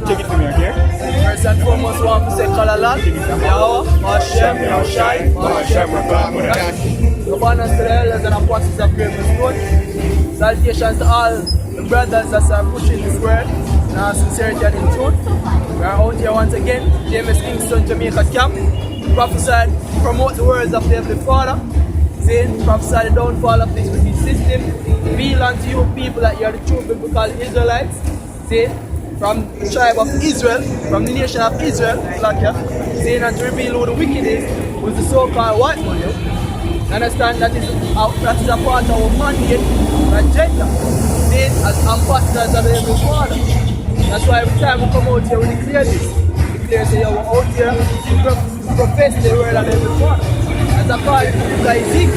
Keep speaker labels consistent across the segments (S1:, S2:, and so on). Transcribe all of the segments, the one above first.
S1: check it for me, okay?
S2: First and foremost, want to say Kalalat, Yahweh, Hashem, Yahushai, Hashem, the banners to the elders and apostles of Great Stone. Salutations to all the brothers that are pushing this word in our sincerity and in truth. We are out here once again, Gmskingstonjamaica camp, prophesied, promote the words of the Heavenly Father, saying, prophesy the downfall of this wicked system, reveal unto you people that you are the true biblical Israelites, saying, from the tribe of Israel, from the nation of Israel, saying, and to reveal who the wicked is, who is the so-called white man. Understand that is a part of our mandate, our agenda, saying, as ambassadors of the Heavenly Father. That's why every time we come out here, we declare this. We declare, say, we're out here to profess the word of the Heavenly Father. As a part of Ezekiel,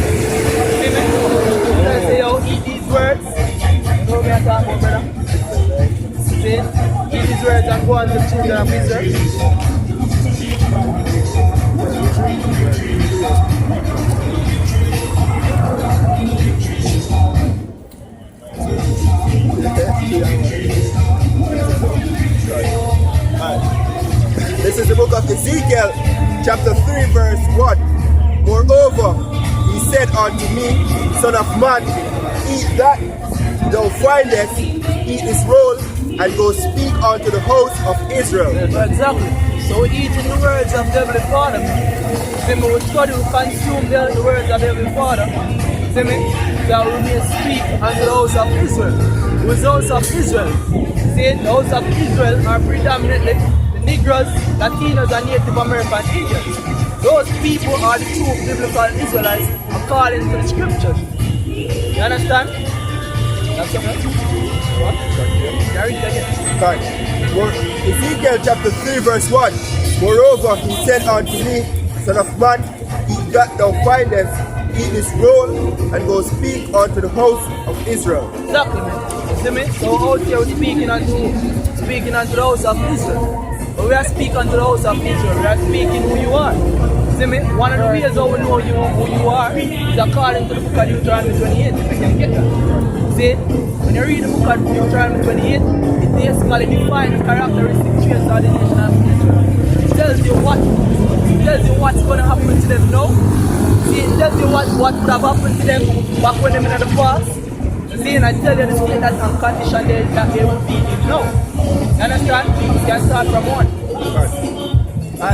S2: say, eat these words. You know what I'm talking about, brother? Say, eat these words and go on to the children of Israel.
S3: This is the book of Ezekiel, chapter 3, verse 1. Moreover, he said unto me, Son of man, eat that thou findest, eat this roll, and go speak unto the house of Israel.
S2: Exactly. So we're eating the words of the Heavenly Father. See me, we study, we consume the words of the Heavenly Father. See me, that we may speak unto the house of Israel. Who is the house of Israel? See, the house of Israel are predominantly the Negroes, Latinos, and Native American Indians. Those people are the true biblical Israelites according to the scriptures. You understand? That's okay. What? Carry it again.
S3: Right. Ezekiel chapter 3, verse 1. Moreover, he said unto me, Son of man, eat that thou findest, eat this roll, and go speak unto the house of Israel.
S2: Exactly, man. See me? So out here we're speaking unto the house of Israel. But we are speaking unto the house of Israel. We are speaking who you are. See me? One of the ways how we know who you are is according to the book of Deuteronomy 28. If you can get that. See? When you read the book of Deuteronomy 28, it basically defines the characteristic traits of the nation of Israel. It tells you what's going to happen to them now. See, it tells you what would have happened to them back when they were in the past. See, and I tell you the status and condition that they will be in now. You understand? You can start from one.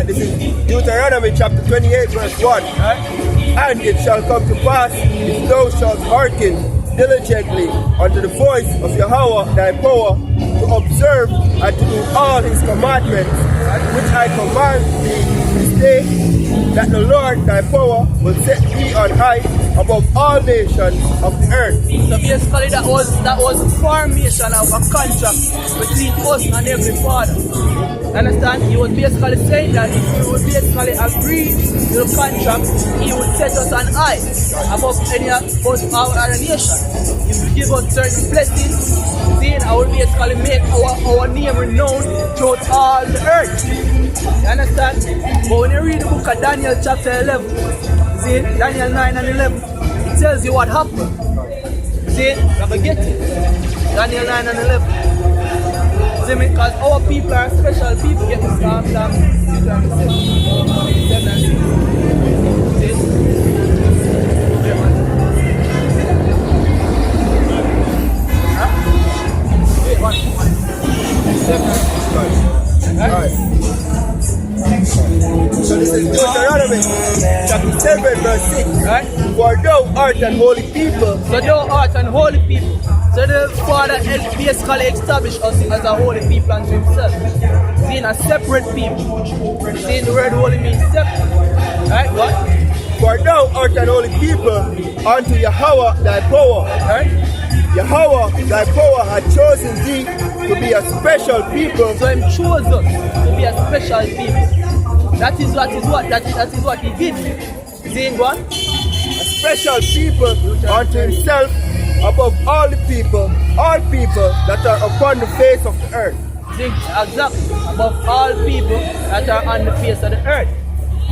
S3: This is Deuteronomy chapter 28, verse 1. And it shall come to pass, if thou shalt hearken diligently unto the voice of Yahweh thy power, to observe and to do all his commandments, which I command thee this day, that the Lord thy power will set thee on high above all nations of the earth.
S2: So basically that was the formation of a contract between us and Heavenly Father. Understand? He was basically saying that if we would basically agree to the contract, he would set us on high above any of us other nations. He would give us certain blessings, then I would basically make our name renowned throughout all the earth. You understand? But when you read the book of Daniel chapter 11, see, Daniel 9 and 11, it tells you what happened. See, never get it. Daniel 9 and 11. See me? Because our people are special people. Get this calm down.
S3: Alright. So this is Deuteronomy chapter 7, verse 6.
S2: Right?
S3: For thou art an holy people.
S2: So thou art an holy people. So the Father basically established us as a holy people unto himself. Being a separate people. Seeing the word holy means separate. Right? What?
S3: For thou art an holy people unto Yahweh thy power.
S2: Right?
S3: Yahweh thy power had chosen thee to be a special people.
S2: So him chose us to be a special people. That is what he did. Saying what?
S3: A special people unto himself above all the people that are upon the face of the earth.
S2: Exactly. Above all people that are on the face of the earth.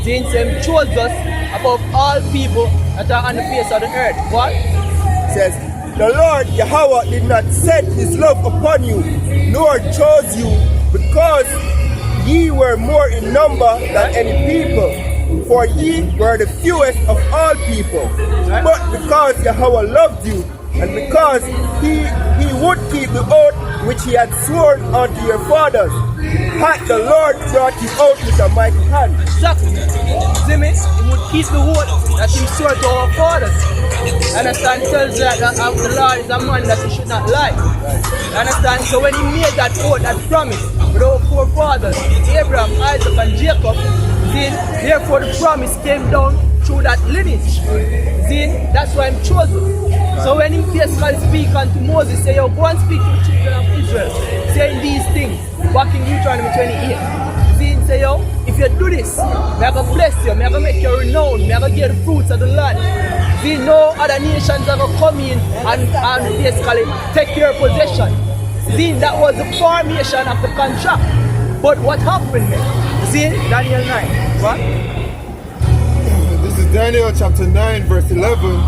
S2: Since him chose us above all people that are on the face of the earth. What?
S3: It says, the Lord Yahweh did not set his love upon you, nor chose you because ye were more in number than any people, for ye were the fewest of all people. But because Yahweh loved you, and because he would keep the oath which he had sworn unto your fathers, hath the Lord brought you out with a mighty hand.
S2: Exactly. See me? He would keep the oath that he swore to our fathers. Understand? Tells that the Lord is a man that he should not lie. Understand? So when he made that oath, that promise with our forefathers, Abraham, Isaac, and Jacob, then therefore the promise came down through that lineage. See, that's why I'm chosen. So when he basically speak unto Moses, say, yo, go and speak to the children of Israel, saying these things, back in Deuteronomy 28. See, say, yo, if you do this, I'm going to bless you, I'm going to make you renowned, I'm going to get the fruits of the land. See, no other nations are going to come in and basically take your possession. See, that was the formation of the contract. But what happened then? See, Daniel 9. What?
S1: This is Daniel chapter 9 verse 11.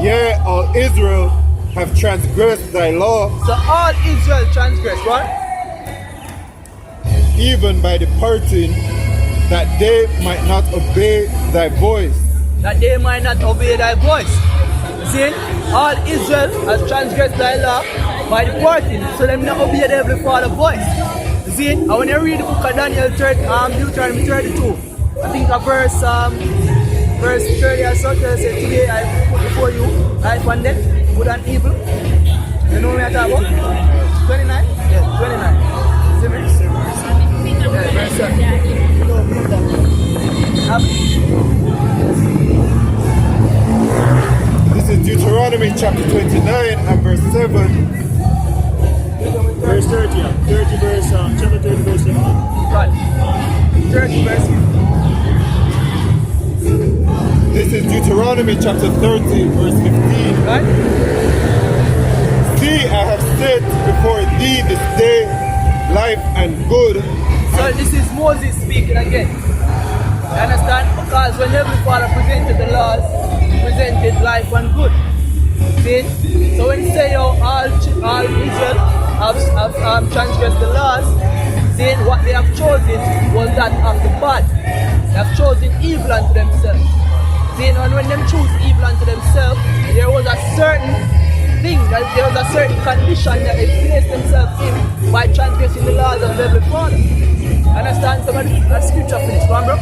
S1: Yea, all Israel have transgressed thy law.
S2: So all Israel transgressed, what?
S1: Even by departing, that they might not obey thy voice.
S2: That they might not obey thy voice. See, all Israel has transgressed thy law by departing, so them not obey the Heavenly Father's voice. See, and when you read the book of Daniel, Deuteronomy 32, I think of verse 30 or so, they say, today I put before you life and death, good and evil. You know what I'm talking about? 29? Yeah, 29. See me? Yeah, verse 7.
S1: This is Deuteronomy chapter 29 and verse 7.
S4: Verse 30, yeah. 30 verse, chapter 30 verse 7.
S2: Right. 30 verse 7.
S1: This is Deuteronomy chapter 30 verse 15.
S2: Right?
S1: See, I have set before thee this day life and good.
S2: So this is Moses speaking again. You understand? Because when Heavenly Father presented the laws, he presented life and good. See? So when you say all Israel have transgressed the laws, then what they have chosen was that of the bad. They have chosen evil unto themselves. Then when them choose evil unto themselves, there was a certain thing, that there was a certain condition that they placed themselves in by transgressing the laws of the Heavenly Father. Understand? Somebody, that scripture finish, one bro.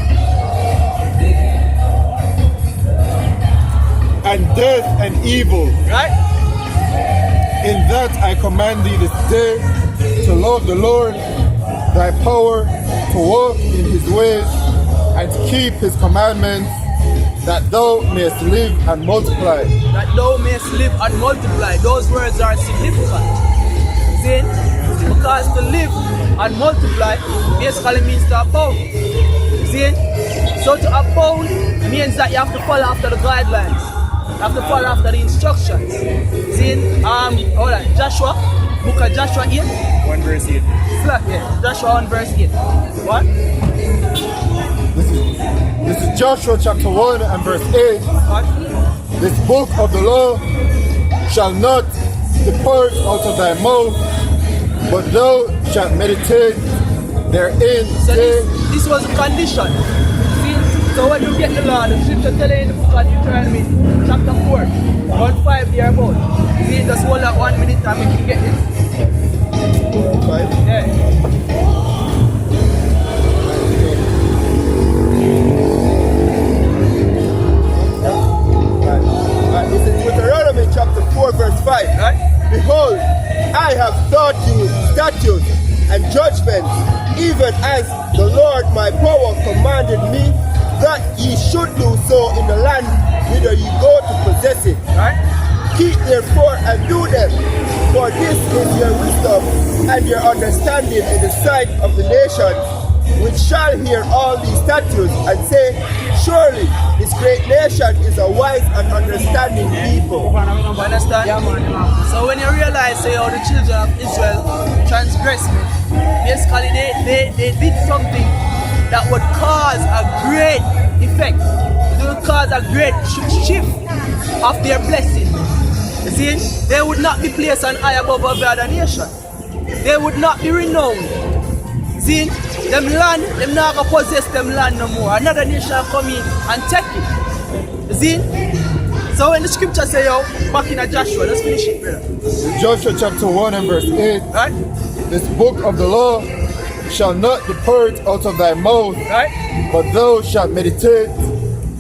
S1: And death and evil.
S2: Right?
S1: In that I command thee this day to love the Lord thy power, to walk in his ways, and to keep his commandments, that thou mayest live and multiply.
S2: That thou mayest live and multiply. Those words are significant. See? Because to live and multiply basically means to abound. See? So to abound means that you have to follow after the guidelines. You have to follow after the instructions. See? Hold on. Joshua, book of Joshua 8.
S4: 1 verse 8.
S2: Yeah, Joshua 1 verse 8. What?
S1: This is Joshua chapter 1 and verse 8.
S2: What?
S1: This book of the law shall not depart out of thy mouth, but thou shalt meditate therein.
S2: So this was a condition. See, so when you get the law, the scripture telling you in the book of Deuteronomy, chapter 4, 1-5 there about. See, just hold that 1 minute and we can get this.
S3: 5.
S2: Yeah.
S3: This is Deuteronomy chapter 4 verse 5.
S2: Right?
S3: Behold, I have taught you statutes and judgments, even as the Lord my power commanded me, that ye should do so in the land whither ye go to possess it.
S2: Right?
S3: Keep therefore and do them, for this is your wisdom and your understanding in the sight of the nations, which shall hear all these statutes and say, surely this great nation is a wise and understanding people.
S2: You understand? So when you realize, say, how the children of Israel transgressed me, basically they did something that would cause a great effect. It would cause a great shift of their blessing. You see, they would not be placed on high above every other nation. They would not be renowned See, them land, them not gonna possess them land no more. Another nation come in and take it. See? So when the scripture say, yo, back in Joshua, let's finish it, brother.
S1: Joshua chapter 1 and verse 8.
S2: Right?
S1: This book of the law shall not depart out of thy mouth,
S2: Right?
S1: but thou shalt meditate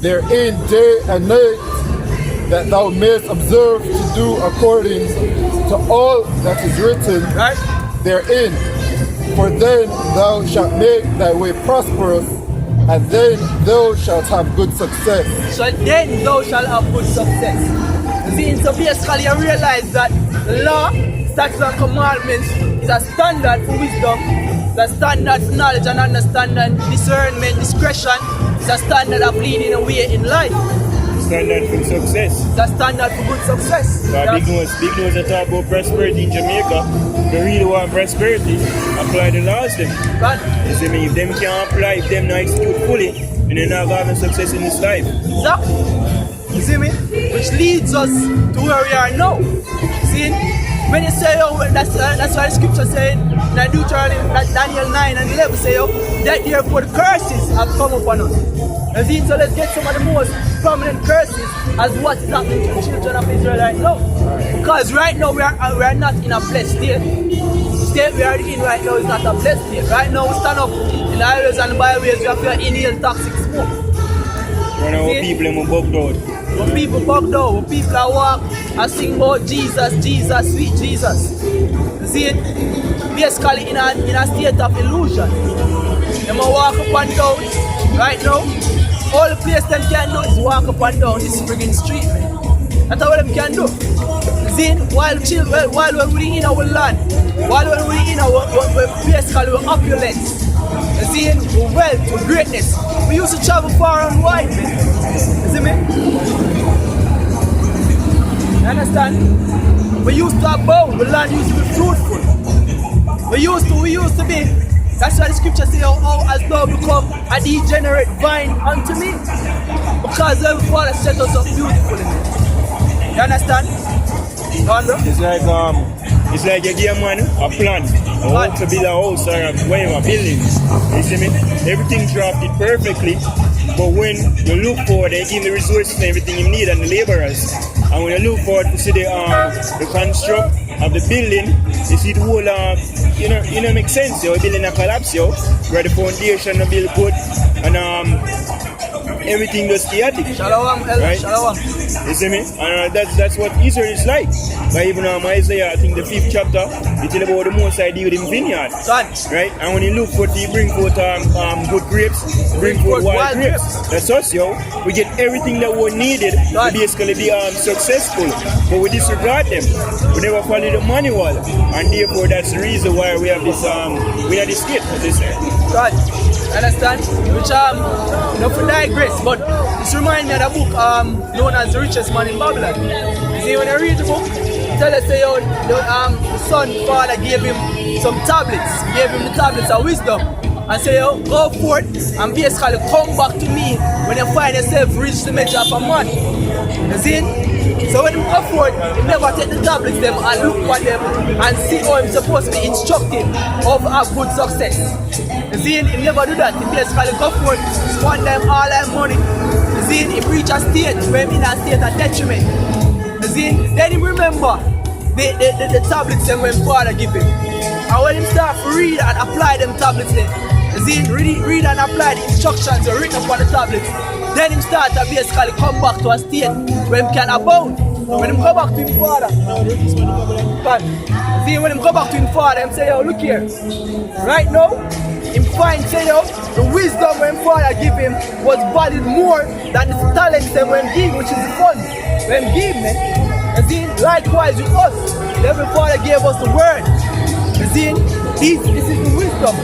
S1: therein day and night, that thou mayest observe to do according to all that is written
S2: Right?
S1: therein. For then thou shalt make thy way prosperous, and then thou shalt have good success.
S2: So then thou shalt have good success. See, so basically you realize that the law, statutes and commandments is a standard for wisdom, it's a standard for knowledge and understanding, discernment, discretion, it's a standard of leading a way in life.
S4: Standard for success.
S2: It's a standard for good success.
S4: Big news that talk about prosperity in Jamaica. If they really want prosperity, apply the laws them.
S2: Right?
S4: You see me, if them can't apply, if them not execute fully, then they're not gonna have success in this life.
S2: Exactly. You see me? Which leads us to where we are now. See? When you say, oh, that's why the scripture said in Deuteronomy, Daniel 9 and 11 say, oh, that therefore the curses have come upon us. And see, so let's get some of the most prominent curses as what is happening to the children of Israel right now. Because right now we are not in a blessed state. The state we are in right now is not a blessed state. Right now we stand up in the highways and the byways, we have to inhale toxic smoke.
S4: When our people are bugged out.
S2: When people bugged out, when people are walk and sing about Jesus, Jesus, sweet Jesus. You see it? Basically in a state of illusion. They will walk up and down right now. All the place them can do is walk up and down this friggin' street, man. That's all them can do. See, while we're in our land, while we're in our basically we're opulence. You see, we're wealth, we're greatness. We used to travel far and wide, man. You see me? You understand? We used to abound, the land used to be fruitful. We used to be. That's why the scripture says, oh, as thou become a degenerate vine unto me. Because the Father set us up beautifully. You understand?
S4: It's like you give a man a plan, how to build a house or a building. You see me? Everything drafted perfectly, but when you look for they give the resources and everything you need and the laborers. And when you look forward to see the construct of the building, you see the whole, you know, make sense. You're building a collapse, where the foundation is built good and everything was chaotic.
S2: Shalom,
S4: right?
S2: Shalom.
S4: You see me? And that's what Israel is like. But even Isaiah, I think the 5th chapter, it tell about the Most High deal with him vineyard. Right? And when you look for the bring forth good grapes, bring forth wild grapes. That's us, we get everything that we needed to basically be successful. But we disregard them. We never follow the manual. And therefore that's the reason why we have this state, as they say.
S2: Right. Understand? Which not for digress, but this reminds me of the book known as The Richest Man in Babylon. You see, when I read the book, it tells us the son, father gave him some tablets, gave him the tablets of wisdom, and say, go forth and basically come back to me when you find yourself reach the measure of a man. You see? So when he go forth, he never take the tablets them and look at them and see how he's supposed to be instructed of a good success. You see, he never do that. He basically go forth, spend them all their money. You see, he reach a state where he's in a state of detriment. You see, then he remember the tablets them when father give him. And when he start to read and apply them tablets then, you see, read and apply the instructions written upon the tablets. Then him start to basically come back to a state where he can abound. When him go back to him father, see, when him go back to him father, him say, look here, right now, him find, say, the wisdom when father give him was valued more than the talents that when give, which is the funds when give, man. You see, likewise with us, the Heavenly Father gave us the word. You see, this is the wisdom.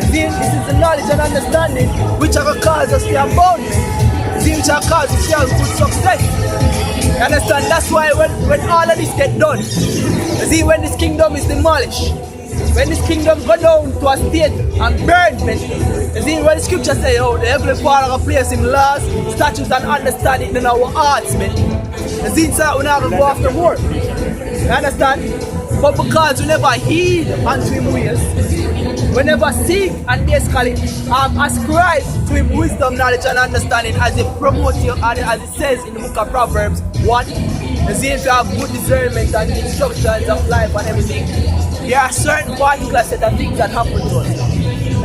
S2: You see, this is the knowledge and understanding which are going to cause us to abound, man. You see, which are cause us to have good success. You understand? That's why when all of this get done, you see, when this kingdom is demolished, when this kingdom go down to a state and burn, man, you see, when the scripture say, the Heavenly Father will place him laws, statutes and understanding in our hearts, man. You see, so we're not going to go after more. You understand? But because we never heed unto him ways, we never seek and basically ascribe to him wisdom, knowledge, and understanding as it promotes you, as it says in the book of Proverbs 1. You see, if you have good discernment and instructions of life and everything, there are certain particular set of things that happen to us.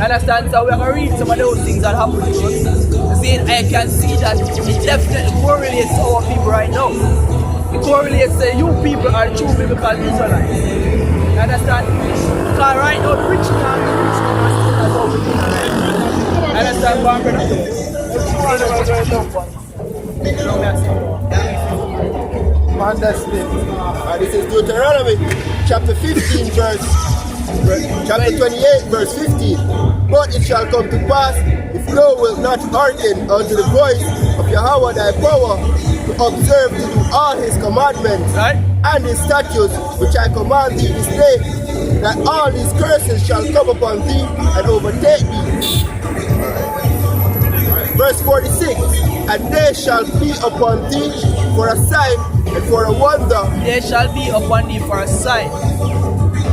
S2: You understand? So we're going to read some of those things that happen to us. You see, I can see that it definitely correlates to our people right now. It correlates to you people are true biblical Israelites. You understand? Because right now, the rich now, are still as how we do. You understand, brother?
S3: Man, that's it. This is Deuteronomy chapter 15 chapter 28 verse 15. But it shall come to pass, if thou wilt not hearken unto the voice of Yahweh thy power, to observe to do all his commandments and his statutes which I command thee this day, that all these curses shall come upon thee and overtake thee. Verse 46, and they shall be upon thee for a sign and for a wonder.
S2: They shall be upon thee for a sign.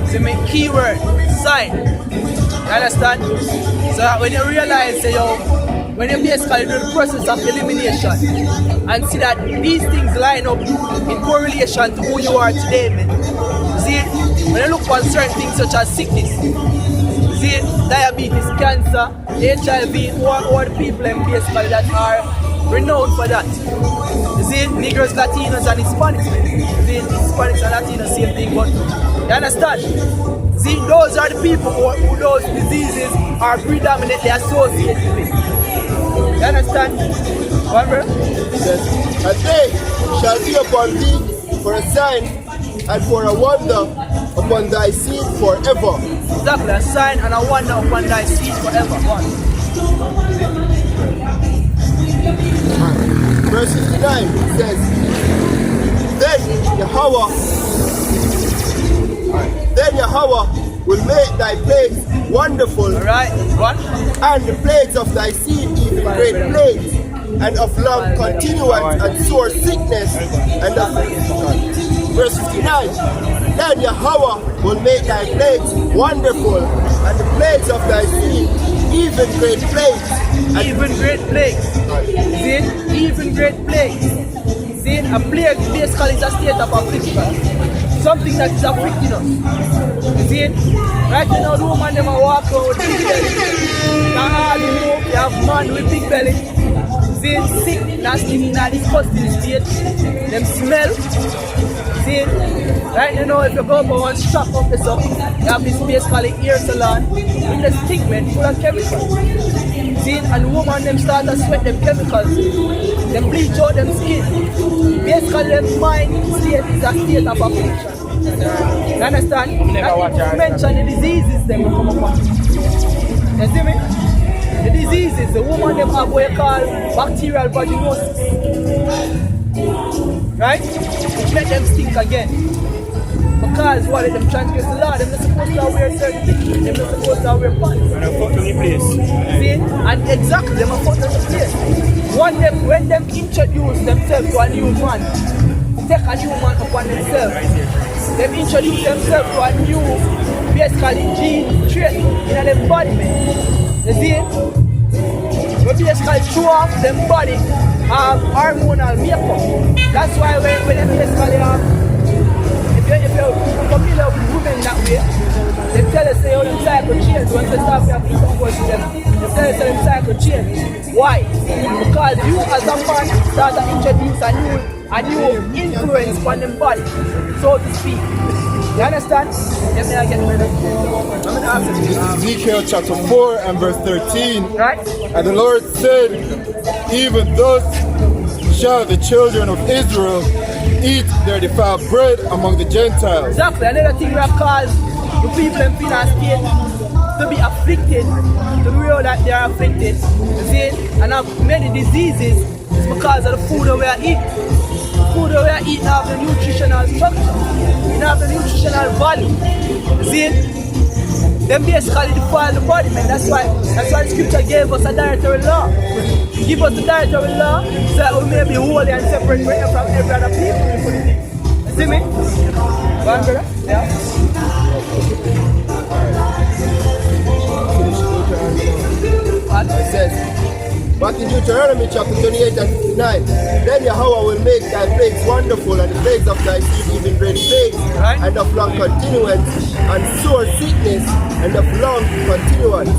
S2: So make keyword, sign. You understand? So that when you realize, when you basically do the process of elimination and see that these things line up in correlation to who you are today, man. See, when you look for certain things such as sickness, see, diabetes, cancer, HIV, all the people in basically that are renowned for that. You see, Negroes, Latinos, and Hispanics. See, Hispanics and Latinos, same thing, but you understand? See, those are the people who those diseases are predominantly associated with. You understand? One bro?
S3: Yes. And they shall be upon thee for a sign and for a wonder upon thy seed forever.
S2: Exactly, a sign and a wonder upon thy seed forever. One.
S3: Verse 59 says, Then Yahweh will make thy plagues wonderful,
S2: Alright, what?
S3: and the plagues of thy seed even great plagues, and of long continuance and sore sickness, and of verse 59. Then Yahweh will make thy plagues wonderful, and the plagues of thy seed even great plagues.
S2: Even great plagues. See? Even great plagues. See? A plague basically is a state of affliction. Something that is afflicting us. You see? Right now, the woman them are walking with big belly. You have man with big belly. See? Sick, nasty, disgusting state. Them smell. See? Right now, if you go for one strap up this up, you have this basically ear salon with the stickman full of chemicals. See? And the woman them start to sweat them chemicals. Them bleach out them skin. Basically, their mind state is a state of affliction. You understand? You mention the diseases them will come upon. You see me? The diseases, the woman them have what you call bacterial vaginosis. Right? Let them stink again. Because what them transgress the law, they're not supposed to wear certain things, they're not supposed to wear pants.
S4: And I fuck on the place.
S2: See? And exactly, they're not put on the place. When them introduce themselves to a new man, take a new man upon themselves, them introduce themselves to a new, basically, gene trait in their body, man. You see? We basically show off them body hormonal makeup. That's why when they basically if you're familiar with women that way, they tell us say them cycle change. Once they start to intercourse with them, they tell us them cycle change. Why? Because you as a man start to introduce a new influence on them body, so to speak. You understand? Let me get rid of
S1: This is Ezekiel chapter 4 and verse 13.
S2: Right?
S1: And the Lord said, even thus shall the children of Israel eat their defiled bread among the Gentiles.
S2: Exactly. Another thing that cause the people in Finland state to be afflicted, to know that they are afflicted, you see, and have many diseases is because of the food that we are eating. The food that we are eating have the nutritional structure, it have the nutritional value. You see, them basically defile the body, man. That's why the scripture gave us a dietary law. Give us the dietary law so that we may be holy and separate from every other people. You see me? Go on, brother? Yeah.
S3: But in Deuteronomy chapter 28 and 59, then Yahweh will make thy plagues wonderful, and the plagues of thy seed even great plagues,
S2: Right.
S3: and of long continuance, and sore sickness, and of long continuance.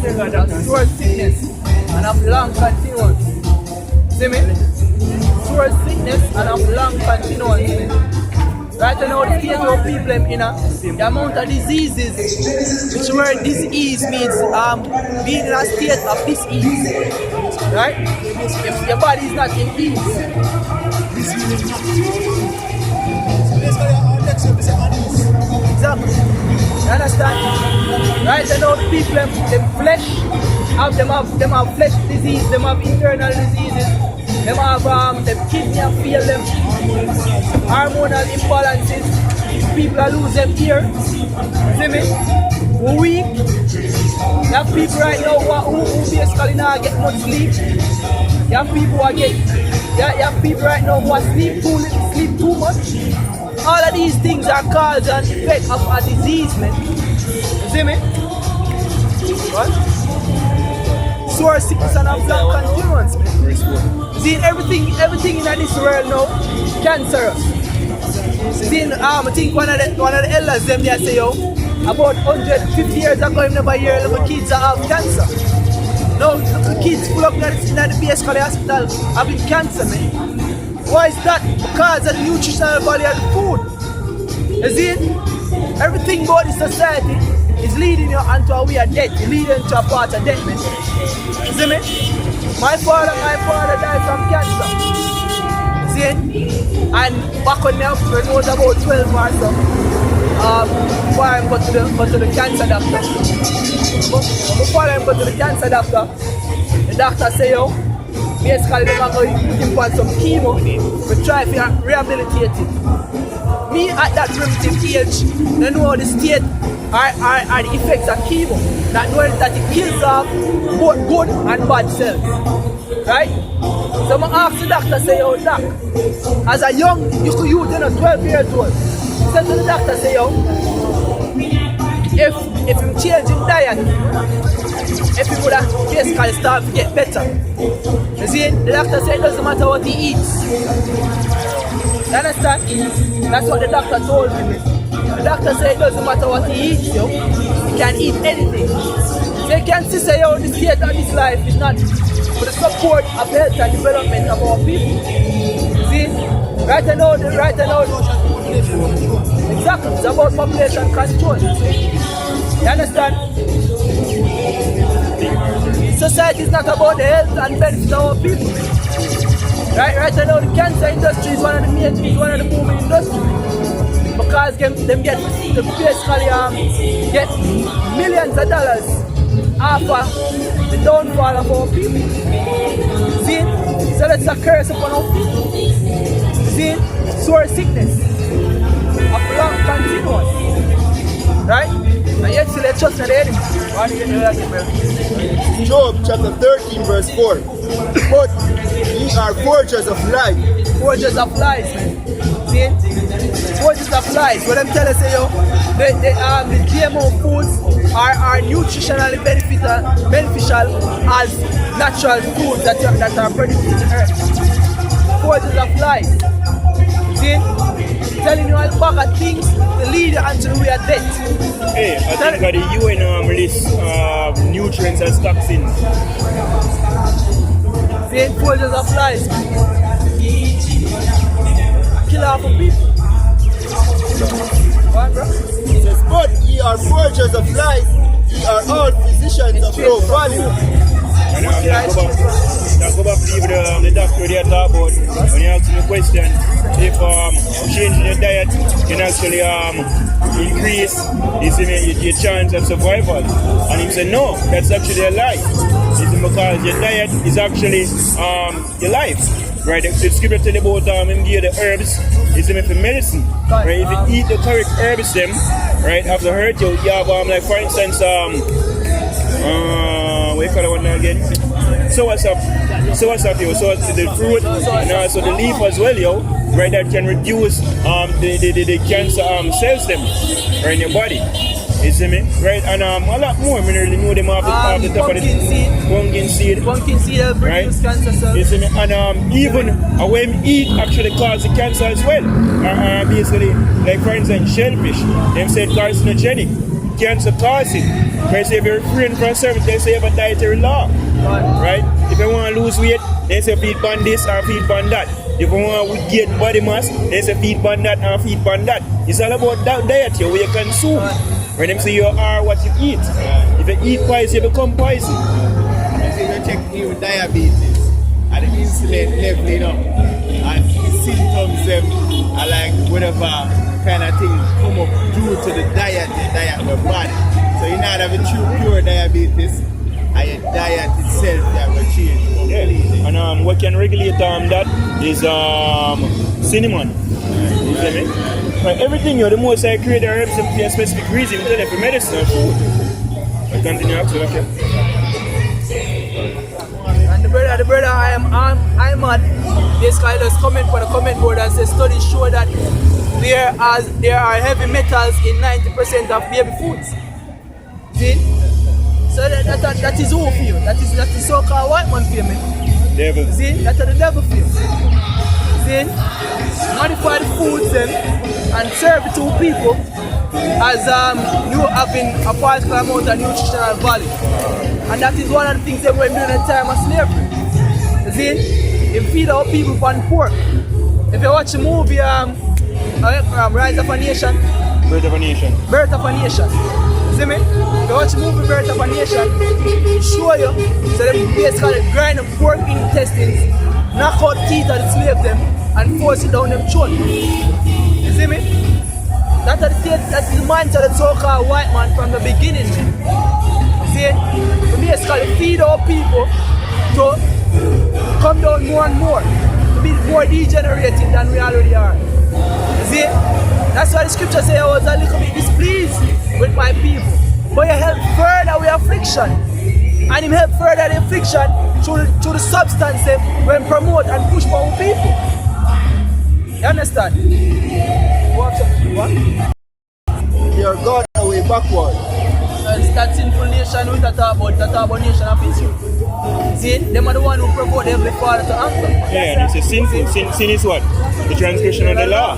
S2: Sore sickness and of long continuance. See me? Sore sickness and of long continuance. Right now, the state of people in the amount of diseases, which word disease means being in a state of disease. Right? If your body is not in ease. Exactly. You understand? Right now, the people, them flesh, them have flesh disease, them have internal diseases. Them have them kidney and fail them, hormonal imbalances, people are lose them ear, see me? We're weak. You have people right now who basically not get much sleep. You have people who you have people right now who are sleep too much. All of these things are cause and effect of a disease, man. You see me? What? Sore sickness and of long continuance, man. See, everything in this world now, cancerous. See, I think one of the elders them there say, yo, about 150 years ago, I never hear little kids that have cancer. Now, the kids full up in the base college hospital having cancer, man. Why is that? Because of the nutritional value of the food. You see, everything about the society is leading you onto a way of death, it's leading you to a part of death, man. You see me? My father died from cancer. See? And back when I was about 12 or so, before I go to the cancer doctor. Before I go to the cancer doctor, the doctor say, yo, basically they're going to put him on some chemo to try to rehabilitate it. Me at that primitive age, I know the state are the effects of chemo, not knowing that it kills off both good and bad cells. Right? So I asked the doctor, say, yo, doc, as a young, you 12 years old, I said to the doctor, say, yo, if I'm changing diet, if he would have basically start to get better. You see, the doctor said it doesn't matter what he eats. You understand? That's what the doctor told me. The doctor said it doesn't matter what he eats, yo. He can eat anything. So you can see, say, yo, the state of this life is not for the support of the health and development of our people. See? Right now, exactly, it's about population control. You understand? Society is not about the health and benefit of our people. Right now, the cancer industry is one of the booming industries. Because them get basically get millions of dollars after the downfall of our people. See? So that's a curse upon our people. See? Sore sickness of long continuous. Right? And yet still let's trust in the enemy.
S3: Job chapter 13 verse 4. But ye are forgers of life.
S2: Forgers of lies, man. See? Forgers of lies. What I'm telling you, say, yo, the GMO foods are nutritionally beneficial as natural foods that are produced in the earth. Forgers of lies. See? Telling you all bag of things to lead you until we are dead.
S4: Hey, I think that the UN list nutrients and toxins.
S2: See, forgers of lies. Kill half of people. What, bro?
S3: It says, but ye are forgers of lies, ye are all physicians of no value.
S4: And now go back to the doctor they talk about when you ask him the question if changing your diet can actually increase your chance of survival. And he said no, that's actually a lie. It's because your diet is actually your life. Right, the scripture tell you about him give the herbs, is for medicine. Right, if you eat the correct herbs them, right, after hurt you have like for instance what you call that one again? So what's up, yo? So the fruit and also the leaf as well, yo. Right, that can reduce the cancer cells them right in your body. You see me? Right? And a lot more, I really know them off the top of the
S2: pumpkin seed.
S4: pumpkin seed.
S2: Pumpkin seed help reduce cancer cells.
S4: You see me? And even when eat actually cause the cancer as well. Basically, like for instance, shellfish, them said carcinogenic, cancer causing. But say if you're refrain from service, they say you have a dietary law. Right? If you want to lose weight, they say feed on this or feed on that. If you want to gain body mass, they say feed on that or feed on that. It's all about that diet here, where you consume. When them say you are what you eat. If you eat poison, you become poison.
S3: You see, you check even diabetes and the insulin level, you know, and the symptoms them are like whatever kind of thing come up due to the diet was bad. So you not have a true pure diabetes, and your diet itself that will change completely.
S4: And what can regulate that is cinnamon. You see me? But everything the most I create herbs for a specific reason, tell you for medicine and food. I continue actually, okay.
S2: And the brother I'm at this guy just comment for the comment board and says studies show that there are heavy metals in 90% of baby foods. See? So that is who for you. That is so-called white man for me.
S4: Devil.
S2: See? That's the devil for you. See? Modify the foods then and serve it to people as you having a particular amount of nutritional value. And that is one of the things that we're doing in the time of slavery. You see? They feed our people on pork. If you watch the movie Rise of a Nation.
S4: Birth of a Nation.
S2: Birth of a Nation. See me? If you watch the movie Birth of a Nation, it show you so they basically grind up pork intestines, knock out teeth and slave them and force it down them throat. You see me? That is the mindset of the so-called white man from the beginning. You see? We basically feed our people to come down more and more, to be more degenerated than we already are. You see? That's why the scripture says I was a little bit displeased with my people. But you help further with affliction. And him help further the affliction through the substance when promote and push for our people. You understand? What?
S3: You're gone away backward.
S2: It's that sinful nation we talk about nation of Israel. See, them are the one who provoke every father to anger.
S4: Yeah, and it's a sinful. Sin is what? The transgression of the law.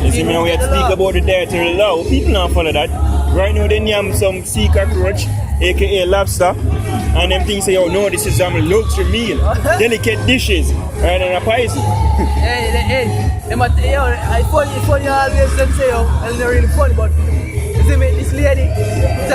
S4: You see me, we have to speak about the dietary law. People don't follow that. Right now they name some sea cockroach, aka lobster, and them things say, oh no, this is luxury meal, delicate dishes, rather than a poison.
S2: Hey, it's funny always them say, and they're really funny, but